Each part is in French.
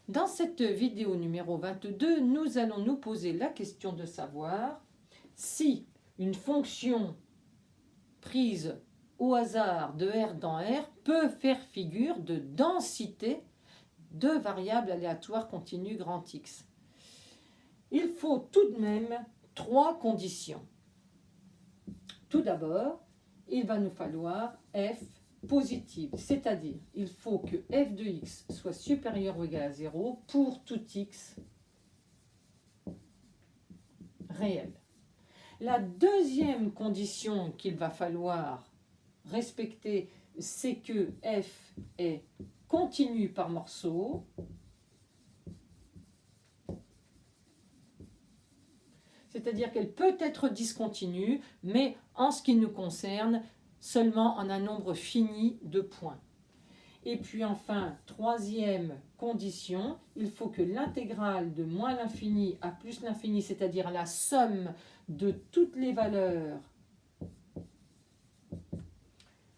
Dans cette vidéo numéro 22, nous allons nous poser la question de savoir si une fonction prise au hasard de R dans R peut faire figure de densité de variables aléatoires continues grand X. Il faut tout de même 3 conditions. Tout d'abord, il va nous falloir f positive, c'est-à-dire il faut que f de x soit supérieur ou égal à 0 pour tout x réel. La deuxième condition qu'il va falloir respecter, c'est que f est continu par morceau. C'est-à-dire qu'elle peut être discontinue, mais en ce qui nous concerne, seulement en un nombre fini de points. Et puis enfin, troisième condition, il faut que l'intégrale de moins l'infini à plus l'infini, c'est-à-dire la somme de toutes les valeurs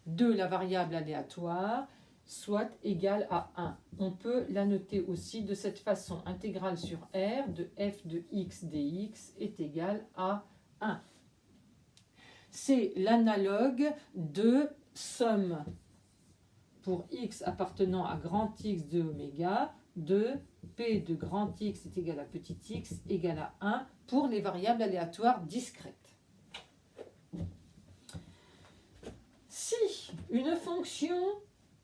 de la variable aléatoire, soit égale à 1. On peut la noter aussi de cette façon. Intégrale sur R de f de x dx est égale à 1. C'est l'analogue de somme pour x appartenant à grand X de oméga de p de grand X est égal à petit x égale à 1 pour les variables aléatoires discrètes. Si une fonction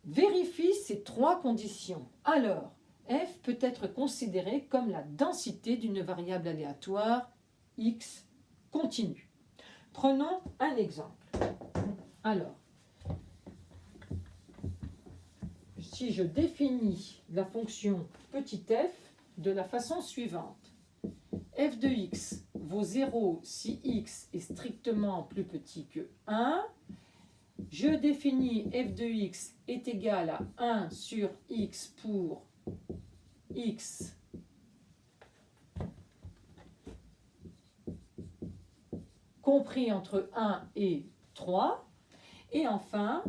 vérifie ces 3 conditions, alors f peut être considérée comme la densité d'une variable aléatoire x continue. Prenons un exemple. Alors, si je définis la fonction petit f de la façon suivante, f de x vaut 0 si x est strictement plus petit que 1, je définis f de x est égal à 1 sur x pour x compris entre 1 et 3. Et enfin,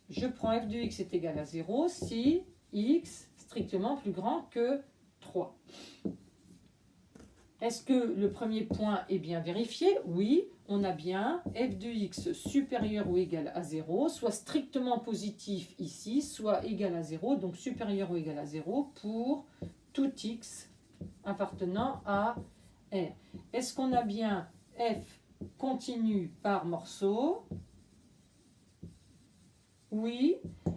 je prends f de x est égal à 0 si x strictement plus grand que 3. Est-ce que le premier point est bien vérifié? Oui, on a bien f de x supérieur ou égal à 0, soit strictement positif ici, soit égal à 0, donc supérieur ou égal à 0 pour tout x appartenant à R. Est-ce qu'on a bien f continu par morceau? Oui.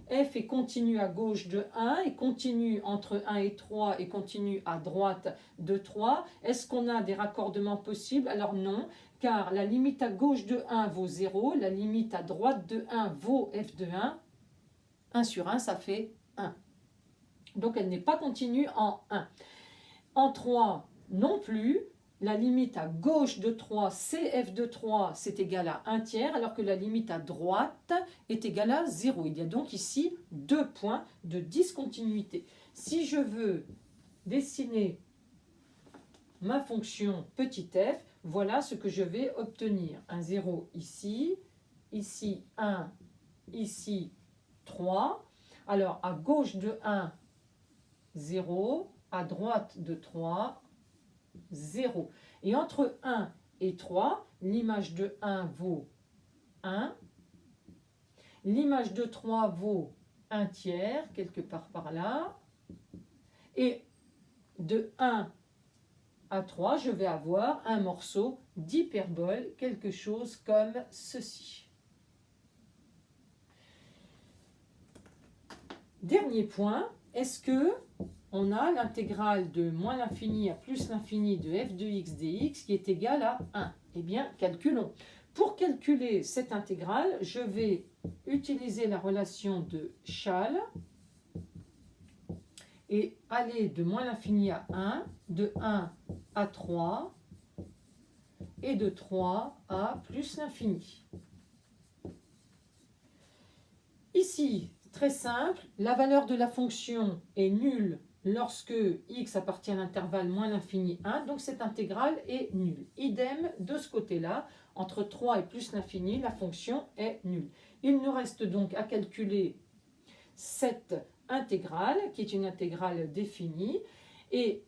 F est continu à gauche de 1 et continu entre 1 et 3 et continu à droite de 3. Est-ce qu'on a des raccordements possibles? Alors non, car la limite à gauche de 1 vaut 0, la limite à droite de 1 vaut f de 1. 1 sur 1, ça fait 1. Donc elle n'est pas continue en 1. En 3 non plus. La limite à gauche de 3, CF de 3, c'est égal à 1 tiers, alors que la limite à droite est égale à 0. Il y a donc ici 2 points de discontinuité. Si je veux dessiner ma fonction petit f, voilà ce que je vais obtenir. Un 0 ici, ici 1, ici 3. Alors à gauche de 1, 0, à droite de 3, 0. Et entre 1 et 3, l'image de 1 vaut 1. L'image de 3 vaut 1 tiers, quelque part par là. Et de 1 à 3, je vais avoir un morceau d'hyperbole, quelque chose comme ceci. Dernier point, est-ce que on a l'intégrale de moins l'infini à plus l'infini de f de x dx qui est égale à 1. Eh bien, calculons. Pour calculer cette intégrale, je vais utiliser la relation de Chasles et aller de moins l'infini à 1, de 1 à 3 et de 3 à plus l'infini. Ici, très simple, la valeur de la fonction est nulle lorsque x appartient à l'intervalle moins l'infini 1, donc cette intégrale est nulle. Idem de ce côté-là, entre 3 et plus l'infini, la fonction est nulle. Il nous reste donc à calculer cette intégrale, qui est une intégrale définie. Et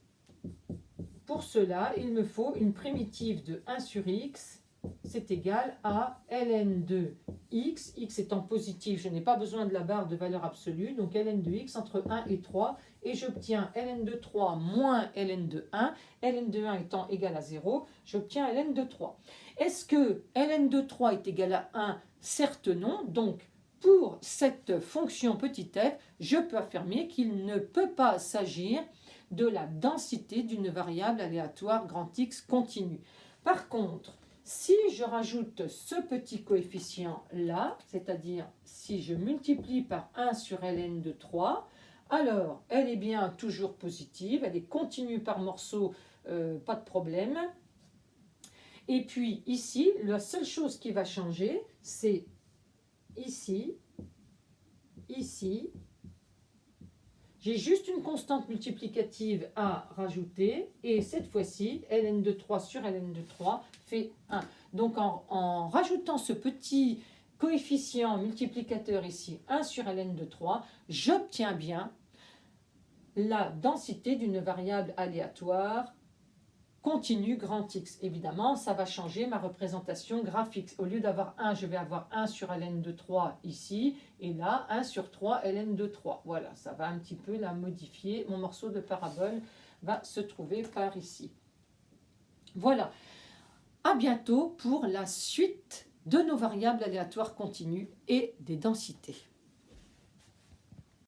pour cela, il me faut une primitive de 1 sur x, c'est égal à ln de x. X étant positif, je n'ai pas besoin de la barre de valeur absolue, donc ln de x entre 1 et 3, et j'obtiens ln de 3 moins ln de 1, ln de 1 étant égal à 0, j'obtiens ln de 3. Est-ce que ln de 3 est égal à 1? Certes non, donc pour cette fonction petit f, je peux affirmer qu'il ne peut pas s'agir de la densité d'une variable aléatoire grand X continue. Par contre, si je rajoute ce petit coefficient là, c'est-à-dire si je multiplie par 1 sur ln de 3, alors elle est bien toujours positive, elle est continue par morceaux, pas de problème. Et puis ici, la seule chose qui va changer, c'est ici, ici. J'ai juste une constante multiplicative à rajouter, et cette fois-ci, ln de 3 sur ln de 3 fait 1. Donc en rajoutant ce petit coefficient multiplicateur ici, 1 sur ln de 3, j'obtiens bien la densité d'une variable aléatoire continue grand X. Évidemment, ça va changer ma représentation graphique. Au lieu d'avoir 1, je vais avoir 1 sur ln de 3 ici, et là, 1 sur 3 ln de 3. Voilà, ça va un petit peu la modifier. Mon morceau de parabole va se trouver par ici. Voilà. À bientôt pour la suite de nos variables aléatoires continues et des densités.